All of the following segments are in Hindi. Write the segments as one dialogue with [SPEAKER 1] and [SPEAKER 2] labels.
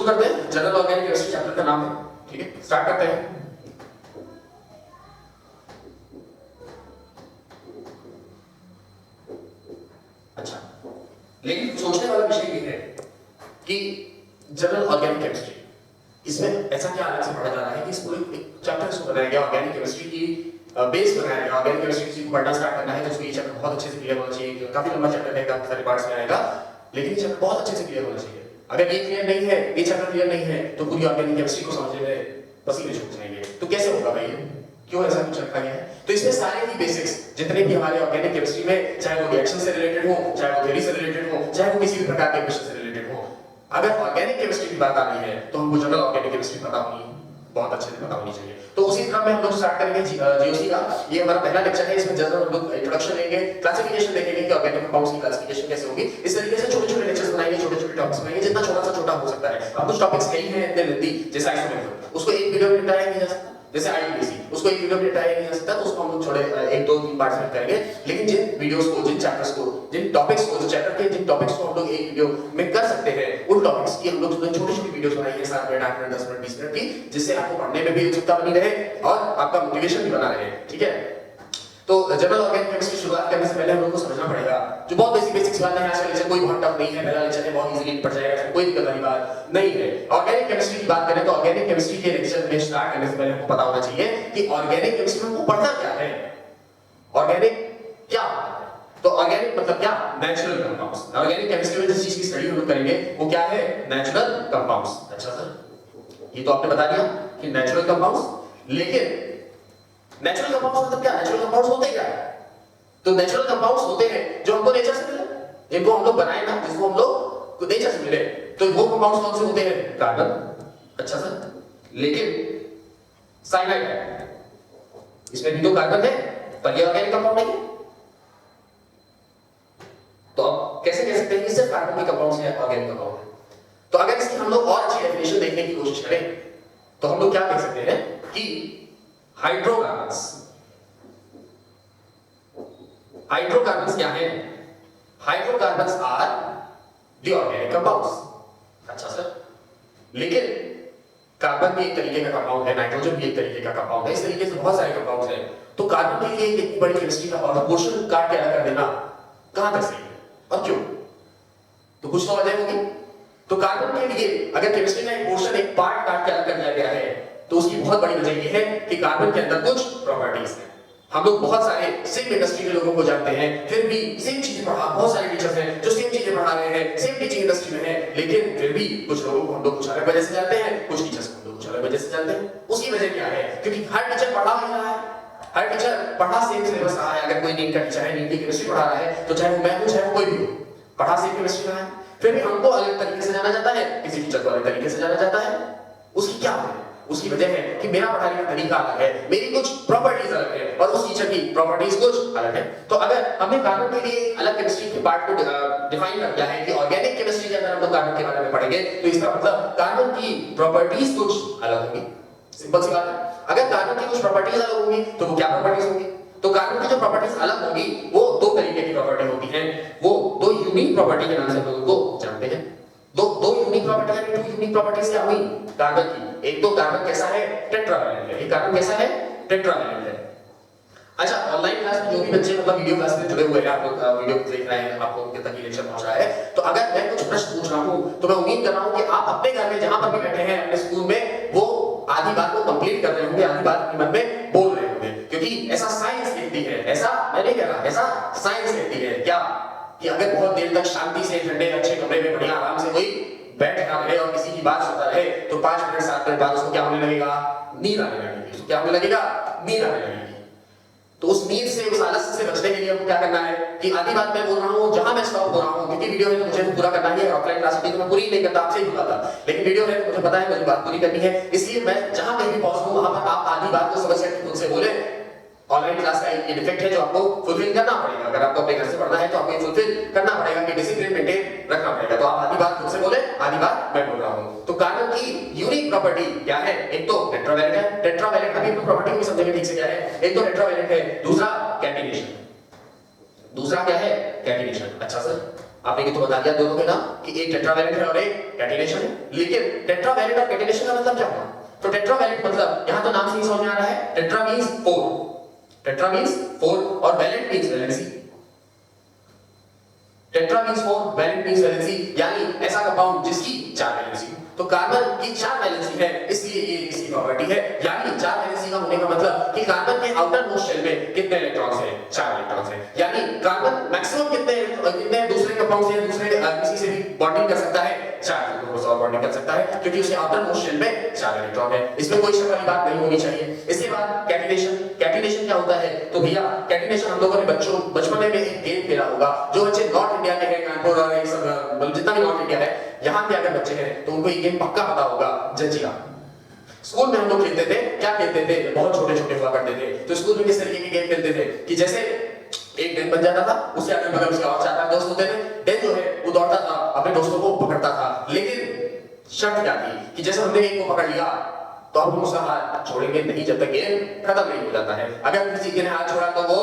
[SPEAKER 1] करते हैं। जनरल ऑर्गेनिक केमिस्ट्री चैप्टर का नाम है, ठीक है, स्टार्ट करते हैं। अच्छा, लेकिन सोचने वाला विषय ये है कि जनरल ऑर्गेनिक केमिस्ट्री, इसमें ऐसा क्या अलग से पढ़ा जा रहा है कि इसको एक चैप्टर इसको बनाया गया ऑर्गेनिक केमिस्ट्री की बेस बनाया गया। ऑर्गेनिक केमिस्ट्री को पढ़ना स्टार्ट करना है तो उसको ये चैप्टर बहुत अच्छे से क्लियर होना चाहिए। काफी लंबा चैप्टर है, काफी सारे पार्ट्स में आएगा, लेकिन ये चैप्टर बहुत अच्छे से क्लियर होना चाहिए। अगर ये क्लियर नहीं है, ये चैप्टर क्लियर नहीं है, तो पूरी ऑर्गेनिक केमिस्ट्री को समझने में पसीने छूट जाएंगे। तो कैसे होगा भाई, क्यों ऐसा कुछ रखा गया है? तो इसमें सारे ही बेसिक्स जितने भी हमारे ऑर्गेनिक केमिस्ट्री में, चाहे वो रिएक्शन से रिलेटेड हो, चाहे वो थ्योरी से रिलेटेड हो, चाहे वो किसी भी प्रकार के क्वेश्चन से रिलेटेड हो, अगर ऑर्गेनिक केमिस्ट्री की बात आ रही है तो हमको जनरल ऑर्गेनिक केमिस्ट्री पता होनी, बहुत अच्छे से पता होनी चाहिए। तो उसी क्रम में हम लोग स्टार्ट करेंगे जीओसी का। ये हमारा पहला लेक्चर है, इसमें जनरल हम लोग इंट्रोडक्शन लेंगे, क्लासिफिकेशन देखेंगे कि ऑर्गेनिक कंपाउंड्स की क्लासिफिकेशन कैसे होगी। इस तरीके से छोटे-छोटे लेक्चर्स बनाएंगे, छोटे-छोटे टॉपिक्स बनाएंगे, जितना छोटा सा छोटा हो सकता है। अब कुछ टॉपिक्स कई हैं इतने लेंथी, जैसे आइसोमेट्रिक, उसको एक वीडियो में निपटाया नहीं जा सकता। जैसे आईपीसी, उसको एक वीडियो में निपटाया नहीं जा सकता, तो उसको हम लोग छोटे 1 2 3 पार्ट्स में करेंगे। लेकिन जिन वीडियोस को, जिन चैप्टर्स को, जिन टॉपिक्स को, जो चैप्टर के जिन टॉपिक्स को हम लोग एक वीडियो में कर सकते हैं, उन टॉपिक्स की हम लोग छोटी-छोटी वीडियोस बनाएंगे, 7 मिनट, 8 मिनट, 10 मिनट, 20 मिनट की, जिससे आपको पढ़ने में भी उत्सुकता बनी रहे और आपका मोटिवेशन भी बना रहे, ठीक है। तो जनरल ऑर्गेनिक केमिस्ट्री की शुरुआत करने से पहले हम लोग को समझना पड़ेगा जो बहुत बेसिक्स बातें हैं। आज का लेक्चर कोई बहुत टफ नहीं है, पहला लेक्चर है, बहुत इजीली पढ़ जाएगा, कोई दिक्कत वाली बात नहीं है। ऑर्गेनिक केमिस्ट्री की बात करें तो ऑर्गेनिक केमिस्ट्री के लेक्चर में स्टार्ट करने से पहले हमको पता होना चाहिए कि ऑर्गेनिक केमिस्ट्री में वो पढ़ना क्या है। ऑर्गेनिक क्या, तो ऑर्गेनिक मतलब क्या, नेचुरल कंपाउंड्स। ऑर्गेनिक केमिस्ट्री में जिस चीज की स्टडी हम लोग करेंगे वो क्या है, नेचुरल कंपाउंड्स। अच्छा सर, ये तो आपने बता दिया कि नेचुरल कंपाउंड्स, लेकिन नेचुरल कंपाउंड्स मतलब क्या, नेचुरल कंपाउंड्स होते क्या है? तो नेचुरल कंपाउंड्स होते हैं जो हमको नेचर से मिले, जिनको हम लोग बनाए ना, जिसको हम लोग को नेचर से मिले। तो वो कंपाउंड्स कौन से होते हैं, कार्बन। अच्छा सर, लेकिन साइनाइड है, इसमें भी तो कार्बन है, पर ये ऑर्गेनिक कंपाउंड नहीं है। तो अब कैसे कह सकते हैं कि सिर्फ कार्बन के कंपाउंड्स हैं ऑर्गेनिक कंपाउंड है? तो अगर इसकी हम लोग और अच्छी डेफिनेशन देखने की कोशिश करें तो हम लोग क्या कह सकते हैं कि हाइड्रोकार्बन्स, हाइड्रोकार्बन्स क्या है, hydrocarbons are the organic compounds. अच्छा सर, लेकिन कार्बन भी एक तरीके का कंपाउंड है, नाइट्रोजन भी एक तरीके का कंपाउंड है, इस तरीके से बहुत सारे कंपाउंड्स हैं। तो कार्बन के लिए इतनी बड़ी केमिस्ट्री का पोर्शन काट के अलग कर देना कहां तक सही है और क्यों? तो कुछ तो वजह होगी। तो कार्बन के लिए अगर केमिस्ट्री का एक पोर्शन, एक पार्ट काट के अलग कर दिया गया है, तो उसकी बहुत बड़ी वजह यह है कि कार्बन के अंदर कुछ प्रॉपर्टीज हैं। हम लोग बहुत सारे सेम इंडस्ट्री के लोगों को जानते हैं, फिर भी सेम चीजें पढ़ा, बहुत सारे टीचर्स हैं जो सेम चीजें पढ़ा रहे हैं, सेम टीचिंग इंडस्ट्री में है, लेकिन फिर भी कुछ लोगों को हम लोग कुछ अलग वजह से जानते हैं, कुछ टीचर्स को हम लोग कुछ अलग वजह से जानते हैं। उसकी वजह क्या है? क्योंकि हर टीचर पढ़ा ही रहा है, हर टीचर पढ़ा सेम सिलेबस रहा है। अगर कोई नीट का टीचर है, नीट की केमिस्ट्री पढ़ा रहा है, तो चाहे वो मैं हूं, चाहे वो कोई भी हो, पढ़ा सेम केमिस्ट्री रहा है। फिर भी हमको अलग तरीके से जाना जाता है, किसी टीचर को अलग तरीके से जाना जाता है। उसकी क्या है? उसकी वजह है कि मेरा पढ़ाने का तरीका अलग है, मेरी कुछ प्रॉपर्टीज अलग है और उस टीचर की प्रॉपर्टीज कुछ अलग है। तो अगर हमने कार्बन के लिए अलग केमिस्ट्री के पार्ट को डिफाइन कर दिया है कि ऑर्गेनिक केमिस्ट्री के अंदर हम लोग कार्बन के बारे में पढ़ेंगे, तो इसका मतलब कार्बन की प्रॉपर्टीज कुछ अलग होंगी। सिंपल सी बात है। अगर कार्बन की कुछ प्रॉपर्टीज अलग होंगी तो वो क्या प्रॉपर्टीज होंगी? तो कार्बन की जो प्रॉपर्टीज अलग होंगी वो दो तरीके की प्रॉपर्टी होती हैं। वो दो यूनिक प्रॉपर्टी के नाम से हम लोग उनको जानते हैं। दो यूनिक प्रॉपर्टी है, टू यूनिक प्रॉपर्टीज क्या हुई कार्बन की? एक तो कार्बन कैसा है, टेट्रावैलेंट है। एक कार्बन कैसा है, टेट्रावैलेंट है। अच्छा, ऑनलाइन क्लास में जो भी बच्चे मतलब वीडियो क्लास में जुड़े हुए हैं, आप लोग वीडियो देख रहे हैं, आपको उनके तक ये लेक्चर पहुंच रहा है, तो अगर मैं कुछ प्रश्न पूछ रहा हूं तो मैं उम्मीद कर रहा हूं कि आप अपने घर में जहां पर भी बैठे हैं, अपने स्कूल में, वो आधी बात को कंप्लीट कर रहे होंगे, आधी बात अपने मन में बोल रहे होंगे। क्योंकि ऐसा साइंस कहती है, ऐसा मैं नहीं कह रहा, ऐसा साइंस कहती है क्या, कि अगर बहुत देर तक शांति से ठंडे अच्छे कमरे में बढ़िया आराम से कोई बैठ रहे और किसी की बात सुनता रहे, तो 5 मिनट 7 मिनट बाद उसको क्या होने लगेगा, नींद आने लगेगी। उसको क्या होने लगेगा, नींद आने लगेगी। तो उस नींद से, उस आलस से बचने के लिए हमको क्या करना है कि आधी बात मैं बोल रहा हूं, जहां मैं स्टॉप हो रहा हूं, क्योंकि वीडियो है तो मुझे पूरा करना ही है। ऑफलाइन क्लास में तो मैं पूरी नहीं करता, आपसे ही बुलाता, लेकिन वीडियो है तो मुझे पता है मुझे बात पूरी करनी है। इसलिए मैं जहां कहीं भी पहुंच हूं वहां पर आप आधी बात को समझ सकते खुद से बोले। ऑनलाइन क्लास का एक डिफेक्ट है जो आपको फुलफिल करना पड़ेगा। अगर आपको अपने घर से पढ़ना है तो आपको फुलफिल करना पड़ेगा कि डिसिप्लिन मेंटेन रखना पड़ेगा। तो आप आधी बात खुद से बोले, आधी बात मैं बोल रहा हूं। तो कार्बन की यूनिक प्रॉपर्टी क्या है? एक तो टेट्रावैलेंट है। टेट्रावैलेंट का भी प्रॉपर्टी को समझेंगे ठीक से क्या है। एक तो टेट्रावैलेंट है, दूसरा कैटिनेशन। दूसरा क्या है? कैटिनेशन। अच्छा सर, आपने ये तो बता दिया दोनों के नाम कि एक टेट्रावैलेंट है और एक कैटिनेशन है, लेकिन टेट्रावैलेंट और कैटिनेशन का मतलब क्या हुआ? तो टेट्रावैलेंट मतलब यहां तो नाम से ही समझ में आ रहा है, टेट्रा मींस 4, टेट्रा मींस 4 और valent means valency. Tetra means 4, valent means valency, यानी ऐसा कंपाउंड जिसकी 4 वैलेंसी। तो कार्बन की 4 वैलेंसी है, इसलिए ये इसकी प्रॉपर्टी है। यानी 4 वैलेंसी का होने का मतलब कि कार्बन के आउटर मोस्ट शेल में कितने इलेक्ट्रॉन्स हैं? 4 इलेक्ट्रॉन्स हैं। यानी कार्बन मैक्सिमम कितने दूसरे कंपाउंड से दूसरे किसी से भी बॉन्डिंग कर सकता है? 4 इलेक्ट्रॉन्स और बॉन्डिंग कर सकता है, क्योंकि उसके आउटर मोस्ट शेल में 4 इलेक्ट्रॉन है। इसमें कोई शक वाली बात नहीं होनी चाहिए। इसके बाद कैटिनेशन। कैटिनेशन क्या होता है? तो भैया कैटिनेशन हम लोगों ने बचपन में एक गेम खेला होगा। जो बच्चे नॉर्थ इंडिया के हैं, कानपुर और ये सब जितना भी नॉर्थ इंडिया है, यहाँ के अगर बच्चे हैं तो उनको ये गेम पक्का पता होगा, जंजीरा। स्कूल में हम लोग खेलते थे, क्या खेलते थे? बहुत छोटे-छोटे हुआ करते थे। तो स्कूल में किस तरीके के गेम खेलते थे कि जैसे एक डेन बन जाता था, उससे अगल बगल उसके और 4-5 दोस्त होते थे। डेन जो है वो दौड़ता था, अपने दोस्तों को पकड़ता था, लेकिन शर्त क्या थी कि जैसे हमने एक को पकड़ लिया तो अब हम उसका हाथ छोड़ेंगे नहीं जब तक गेम खत्म नहीं हो जाता है। अगर किसी के ने हाथ छोड़ा तो वो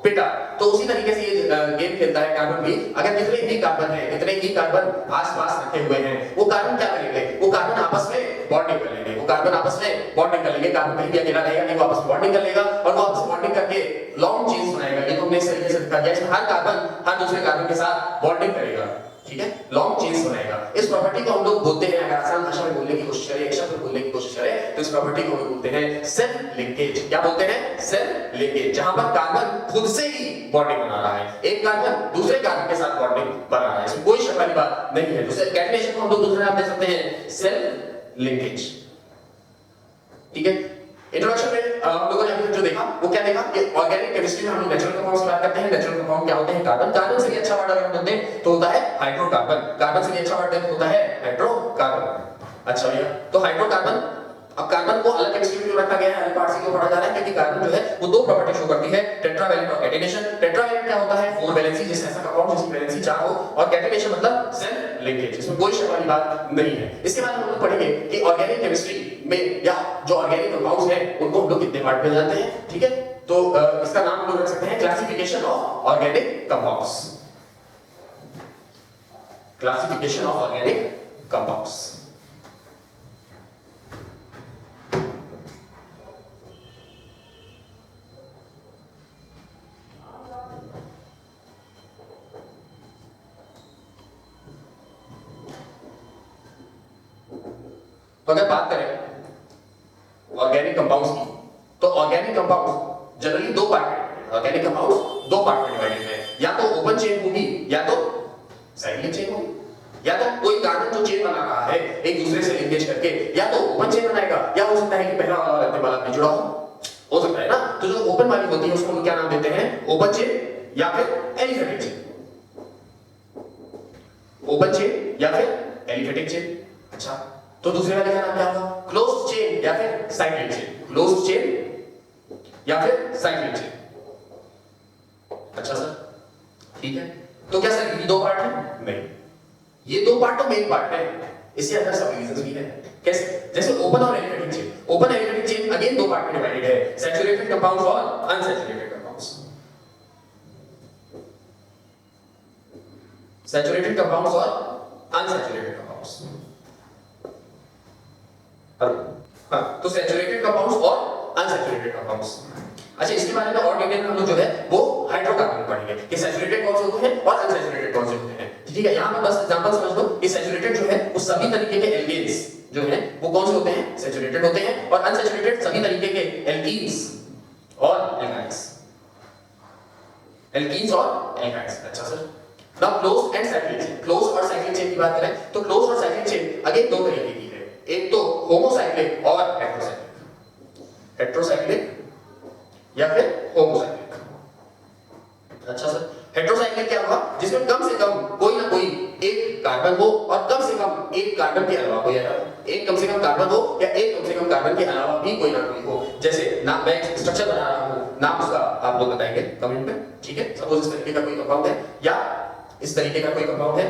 [SPEAKER 1] पिटा। तो उसी तरीके से ये गेम खेलता है कार्बन भी। अगर जितने भी कार्बन है, इतने ही कार्बन आसपास रखे हुए हैं, वो कार्बन क्या करेंगे? वो कार्बन आपस में बॉन्डिंग कर लेंगे। वो कार्बन आपस में बॉन्डिंग कर लेंगे। कार्बन कहीं भी अकेला रहेगा नहीं, वो आपस में बॉन्डिंग कर लेगा और वो आपस में बॉन्डिंग करके लॉन्ग चेन्स बनाएगा। ये तो हमने इस तरीके से दिखा दिया कि हर कार्बन हर दूसरे कार्बन के साथ बॉन्डिंग करेगा, ठीक है, लॉन्ग चेन्स बनाएगा। इस प्रॉपर्टी को हम लोग बोलते हैं, अगर आसान भाषा में बोलने की कोशिश करें, एक शब्द में बोलने की कोशिश करें, तो इस प्रॉपर्टी को हम बोलते हैं सेल्फ लिंकेज। क्या बोलते हैं? Self linkage. जहां पर कार्बन खुद से ही बॉन्डिंग बना रहा है, एक कार्बन दूसरे कार्बन के साथ बॉन्डिंग बना रहा है, इसमें कोई शक वाली बात नहीं है। दूसरे कैटिनेशन को हम लोग दूसरे नाम दे सकते हैं सेल्फ लिंकेज, ठीक है। इंट्रोडक्शन में हम लोगों ने जो देखा वो क्या देखा कि ऑर्गेनिक केमिस्ट्री में हम लोग नेचुरल कंपाउंड्स की बात करते हैं। नेचुरल कंपाउंड क्या होते हैं? कार्बन। कार्बन से भी अच्छा वर्ड अगर हम दें तो होता है हाइड्रोकार्बन। कार्बन से भी अच्छा वर्ड होता है हाइड्रोकार्बन। अच्छा भैया, तो हाइड्रोकार्बन, अब कार्बन को अलग केमिस्ट्री में क्यों रखा गया है, अलग पार्ट से क्यों पढ़ा जा रहा है? क्योंकि कार्बन जो है वो दो प्रॉपर्टी शो करती है, टेट्रावैलेंट और कैटिनेशन। टेट्रावैलेंट क्या होता है? 4 वैलेंसी, जिससे ऐसा कंपाउंड जिसकी वैलेंसी 4 हो, और कैटिनेशन मतलब सेल्फ लिंकेज, इसमें कोई शक वाली बात नहीं है। इसके बाद हम लोग पढ़ेंगे कि ऑर्गेनिक केमिस्ट्री में या जो ऑर्गेनिक कंपाउंड्स हैं उनको हम लोग कितने पार्ट में जानते हैं, ठीक है। तो इसका नाम हम लोग रख सकते हैं classification of organic compounds. Classification of organic compounds. तो अगर बात करें ऑर्गेनिक कंपाउंड्स की, तो ऑर्गेनिक कंपाउंड्स जनरली दो पार्ट में, ऑर्गेनिक कंपाउंड्स दो पार्ट में डिवाइडेड है। या तो ओपन चेन होगी या तो साइक्लिक चेन होगी। या तो कोई कार्बन जो चेन बना रहा है एक दूसरे से लिंकेज करके, या तो ओपन चेन बनाएगा, या हो सकता है कि पहला वाला और अंतिम वाला में जुड़ा हो सकता है ना। तो जो ओपन वाली होती है उसको हम क्या नाम देते हैं? ओपन चेन या फिर एलिफेटिक चेन। ओपन चेन या फिर एलिफेटिक चेन। अच्छा, तो दूसरे वाले का नाम क्या होगा? क्लोज्ड चेन या फिर साइक्लिक चेन। क्लोज्ड चेन या फिर साइक्लिक चेन। अच्छा सर, ठीक है। तो क्या सर ये दो पार्ट है? नहीं, ये दो पार्ट तो मेन पार्ट है, इसके अंदर सब डिविजन्स भी है। कैसे? जैसे ओपन और aliphatic chain. Open aliphatic chain again दो पार्ट में डिवाइडेड है, सैचुरेटेड कंपाउंड्स और अनसैचुरेटेड कंपाउंड्स। सैचुरेटेड कंपाउंड्स और अनसैचुरेटेड कंपाउंड्स। हाँ, तो सैचुरेटेड कंपाउंड्स और अनसैचुरेटेड कंपाउंड्स। अच्छा, इसके बारे में और डिटेल में हम लोग जो है वो हाइड्रोकार्बन पढ़ेंगे कि सैचुरेटेड कौन से होते हैं और अनसैचुरेटेड कौन से होते हैं, ठीक है। यहाँ पे बस एग्जांपल समझ लो कि सैचुरेटेड जो है वो सभी तरीके के एल्केन्स जो हैं वो कौन से होते हैं? सैचुरेटेड होते हैं। और अनसैचुरेटेड सभी तरीके के एल्कीन्स और एल्काइन्स। एल्कीन्स और एल्काइन्स। अच्छा sir, now closed end cyclic chain. Closed और साइक्लिक चेन की बात करें तो क्लोज्ड और साइक्लिक चेन अगेन दो तरीके की है, एक तो होमोसाइक्लिक और हेटेरोसाइक्लिक। हेटेरोसाइक्लिक या फिर होमोसाइक्लिक। अच्छा सर, हेटेरोसाइक्लिक क्या हुआ? जिसमें कम से कम कोई ना कोई एक कार्बन हो और कम से कम एक कार्बन के अलावा कोई एक कम से कम कार्बन हो या एक कम से कम कार्बन के अलावा भी कोई ना कोई हो। जैसे ना मैं एक स्ट्रक्चर बना रहा हूं, नाम उसका आप लोग बताएंगे कमेंट में, ठीक है। सपोज इस तरीके का कोई कंपाउंड है या इस तरीके का कोई कंपाउंड है,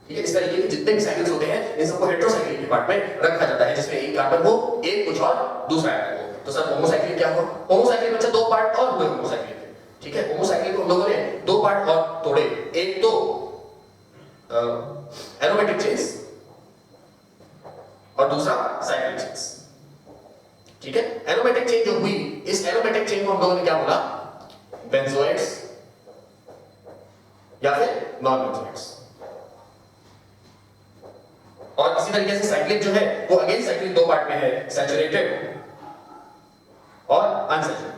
[SPEAKER 1] ठीक है। इस तरीके के जितने भी साइकिल्स होते हैं इन सबको हेटेरोसाइक्लिक के पार्ट में रखा जाता है, जिसमें एक कार्बन हो, एक कुछ और दूसरा एटम हो। तो सर होमोसाइक्लिक क्या हुआ? होमोसाइक्लिक बच्चा दो पार्ट और हुए होमोसाइक्लिक, ठीक है, होमोसाइक्लिक को हम लोगों ने दो पार्ट और तोड़े, एक तो एरोमेटिक चेन्स और दूसरा साइक्लिक चेन्स। ठीक है, एरोमेटिक चेन जो हुई, इस एरोमेटिक चेन को हम लोगों ने क्या बोला, बेंजोइड्स या फिर नॉन बेंजोइड्स। और इसी तरीके से साइक्लिक जो है वो अगेन साइक्लिक दो पार्ट में है, सैचुरेटेड और अनसैचुरेटेड।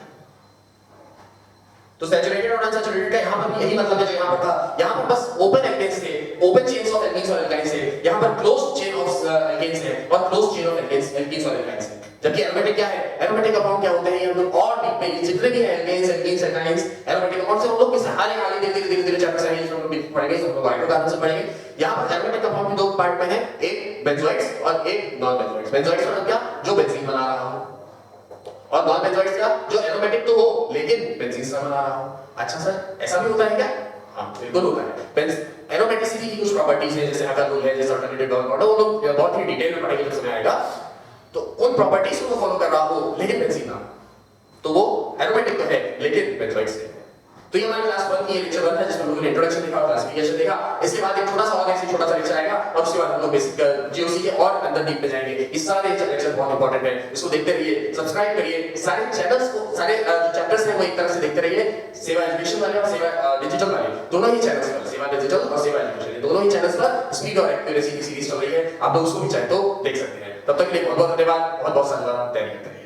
[SPEAKER 1] तो सैचुरेटेड और अनसैचुरेटेड का यहां पर भी यही मतलब है जो यहां पर था, यहां पर बस ओपन एल्केन्स थे, ओपन चेन्स ऑफ एल्कीन्स और एल्काइन्स है, यहां पर क्लोज्ड चेन ऑफ एल्केन्स है और क्लोज्ड चेन ऑफ एल्कीन्स और एल्काइन्स है। जबकि एरोमेटिक क्या है, एरोमेटिक कंपाउंड क्या होते हैं, ये हम लोग और डीप में जितने भी हैं alkanes, alkenes, alkynes, aromatic compound से हम लोग के सहारे आगे धीरे-धीरे चैप्टर्स आएंगे, इसमें हम लोग पढ़ेंगे, हम लोग हाइड्रोकार्बन से पढ़ेंगे। यहां पर एरोमेटिक कंपाउंड में दो पार्ट में है, एक बेंजोइड्स और एक नॉन बेंजोइड्स। बेंजोइड्स मतलब क्या, जो बेंजीन बना रहा हो, और नॉन बेंजोइड्स क्या, जो एरोमेटिक तो हो लेकिन बेंजीन से बना रहा हो। अच्छा सर, ऐसा भी होता है क्या? हाँ, बिल्कुल होता है। एरोमेटिसिटी की कुछ प्रॉपर्टीज है, जैसे अगर रूल है, जैसे अल्टरनेटिव डबल बॉन्ड, वो लोग बहुत ही डिटेल में पढ़ेंगे जब समय आएगा। तो उन प्रॉपर्टीज को फॉलो कर रहा हो लेकिन बेंजीन ना, तो वो एरोमेटिक तो है लेकिन बेंजोइड्स है। तो ये हमारी क्लास 1 की लेक्चर 1 था, जिसमें हम लोगों ने इंट्रोडक्शन देखा और क्लासिफिकेशन देखा। इसके बाद एक छोटा सा और ऐसे छोटा सा लेक्चर आएगा और उसके बाद हम लोग बेसिक जीओसी के और अंदर डीप में जाएंगे। इस सारे लेक्चर बहुत इंपॉर्टेंट है, इसको देखते रहिए, सब्सक्राइब करिए, सारे चैनल्स को, सारे जो चैप्टर्स हैं वो एक तरह से देखते रहिए। सेवा एजुकेशन वाले और सेवा डिजिटल वाले, दोनों ही चैनल्स पर, सेवा डिजिटल और सेवा एजुकेशन, दोनों ही चैनल्स पर स्पीड और एक्यूरेसी की सीरीज चल रही है। आप लोग उसको भी चाहे तो देख सकते हैं। तब तक के लिए बहुत बहुत धन्यवाद, बहुत बहुत साधुवाद, तैयारी करते हैं।